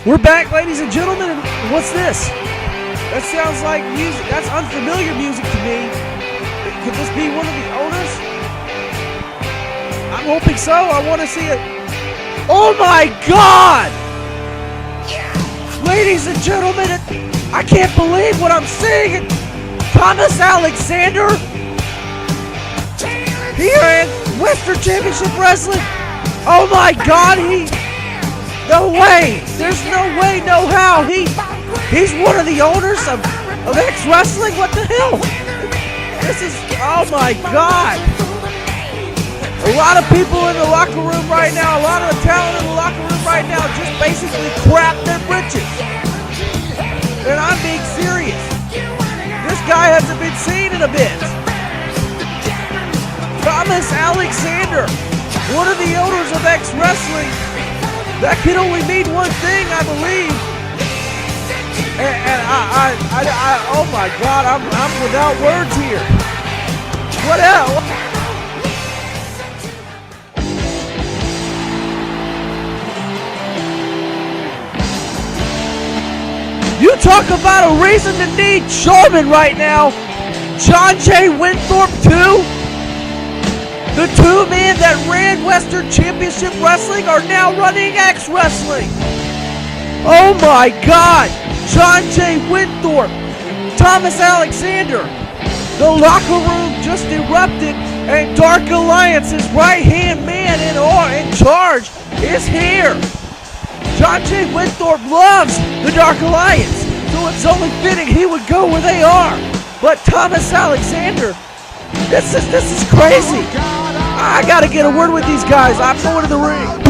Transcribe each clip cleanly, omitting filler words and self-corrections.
We're back, ladies and gentlemen, and what's this? That sounds like music. That's unfamiliar music to me. Could this be one of the owners? I'm hoping so. I want to see it. Oh my God! Ladies and gentlemen, I can't believe what I'm seeing. Thomas Alexander here in Western Championship Wrestling. Oh my God, no way. There's no way, no how. He's one of the owners of X Wrestling. What the hell? This is, oh my God. A lot of people in the locker room right now, a lot of the talent in the locker room right now just basically crap their britches. And I'm being serious. This guy hasn't been seen in a bit. Thomas Alexander, one of the owners of X Wrestling. That can only mean one thing, I believe. And I oh my God, I'm without words here. What else? You talk about a reason to need Charmin right now. John J. Winthorpe too. The two men that ran Western Championship Wrestling are now running X Wrestling. Oh my God. John J. Winthorpe, Thomas Alexander. The locker room just erupted, and Dark Alliance's right-hand man in charge is here. John J. Winthorpe loves the Dark Alliance, so it's only fitting he would go where they are. But Thomas Alexander, this is crazy. I gotta get a word with these guys. I'm going to the ring.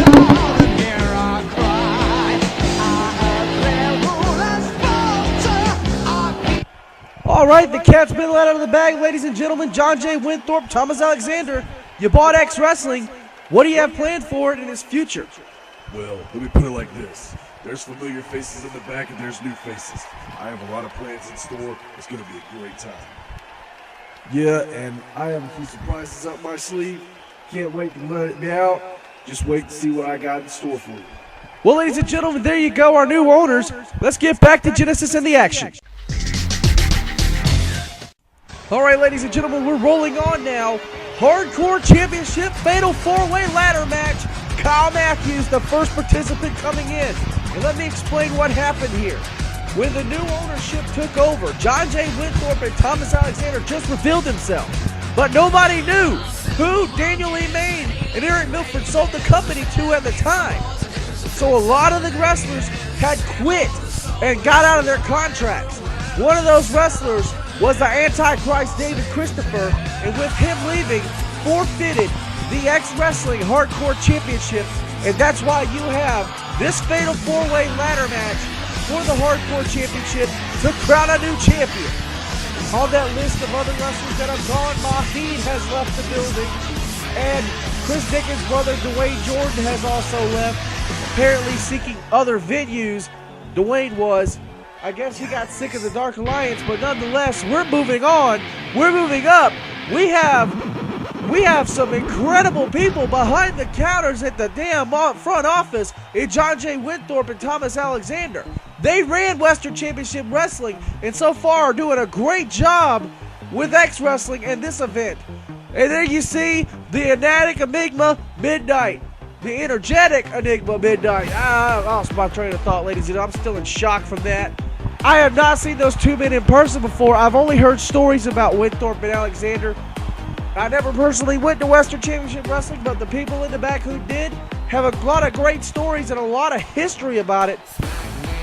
All right, the cat's been let out of the bag, ladies and gentlemen. John J. Winthorpe, Thomas Alexander, you bought X Wrestling. What do you have planned for it in its future? Well, let me put it like this. There's familiar faces in the back and there's new faces. I have a lot of plans in store. It's going to be a great time. Yeah, and I have a few surprises up my sleeve. Can't wait to let it be out. Just wait to see what I got in store for you. Well, ladies and gentlemen, there you go, our new owners. Let's get back to Genesis and the action. All right, ladies and gentlemen, we're rolling on now. Hardcore Championship Fatal 4-Way Ladder Match. Kyle Matthews, the first participant coming in. And let me explain what happened here. When the new ownership took over, John J. Winthorpe and Thomas Alexander just revealed themselves. But nobody knew who Daniel E. Main and Eric Milford sold the company to at the time. So a lot of the wrestlers had quit and got out of their contracts. One of those wrestlers was the Antichrist David Christopher, and with him leaving, forfeited the X Wrestling Hardcore Championship, and that's why you have this Fatal 4-Way Ladder match for the Hardcore Championship to crown a new champion. On that list of other wrestlers that are gone, Mahid has left the building, and Chris Dickens' brother Dwayne Jordan has also left, apparently seeking other venues. Dwayne was. I guess he got sick of the Dark Alliance, but nonetheless, we're moving on. We're moving up. We have some incredible people behind the counters at the damn front office in John J. Winthorpe and Thomas Alexander. They ran Western Championship Wrestling and so far are doing a great job with X Wrestling and this event. And there you see the Enigma Midnight. The energetic Enigma Midnight. I lost my train of thought, ladies and gentlemen. I'm still in shock from that. I have not seen those two men in person before. I've only heard stories about Winthorpe and Alexander. I never personally went to Western Championship Wrestling, but the people in the back who did have a lot of great stories and a lot of history about it.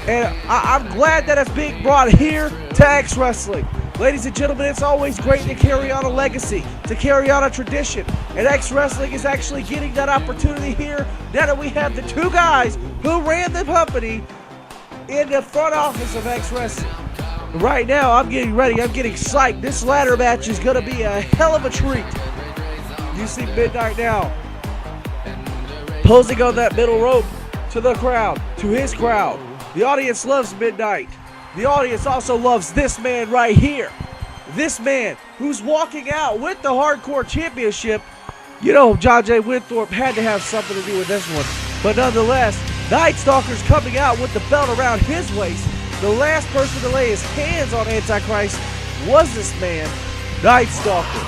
And I'm glad that it's being brought here to X Wrestling. Ladies and gentlemen, it's always great to carry on a legacy, to carry on a tradition. And X Wrestling is actually getting that opportunity here now that we have the two guys who ran the company in the front office of X Wrestling. Right now, I'm getting ready. I'm getting psyched. This ladder match is going to be a hell of a treat. You see Midnight now posing on that middle rope to the crowd, to his crowd. The audience loves Midnight. The audience also loves this man right here. This man who's walking out with the Hardcore Championship. You know, John J. Winthorpe had to have something to do with this one. But nonetheless, Night Stalker's coming out with the belt around his waist. The last person to lay his hands on Antichrist was this man, Night Stalker.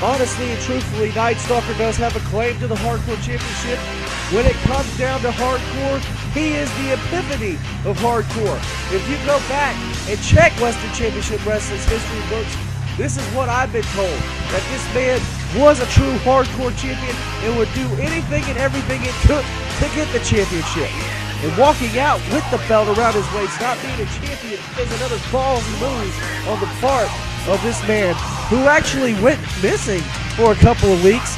Honestly and truthfully, Night Stalker does have a claim to the Hardcore Championship. When it comes down to hardcore, he is the epiphany of hardcore. If you go back and check Western Championship Wrestling's history books, this is what I've been told, that this man was a true hardcore champion and would do anything and everything it took to get the championship. And walking out with the belt around his waist, not being a champion, is another ballsy move on the part of this man who actually went missing for a couple of weeks.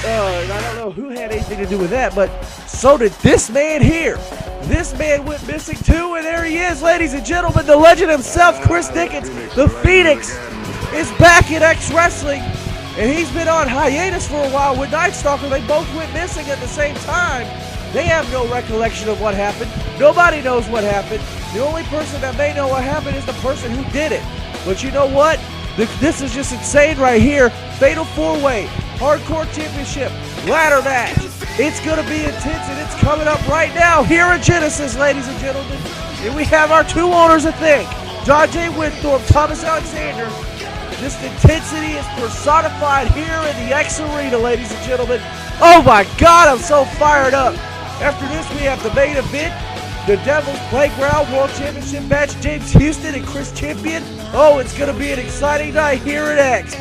I don't know who had anything to do with that, but so did this man here. This man went missing too, and there he is, ladies and gentlemen, the legend himself, Chris Dickens, the Phoenix, is back in X Wrestling, and he's been on hiatus for a while with Night Stalker. They both went missing at the same time. They have no recollection of what happened. Nobody knows what happened. The only person that may know what happened is the person who did it. But you know what? This is just insane right here. Fatal 4-Way, Hardcore Championship, ladder match. It's going to be intense, and it's coming up right now here at Genesis, ladies and gentlemen. And we have our two owners to thank, John J. Winthorpe, Thomas Alexander. This intensity is personified here in the X Arena, ladies and gentlemen. Oh my God, I'm so fired up. After this, we have the main event, the Devil's Playground World Championship match, James Houston and Chris Champion. Oh, it's going to be an exciting night here at X.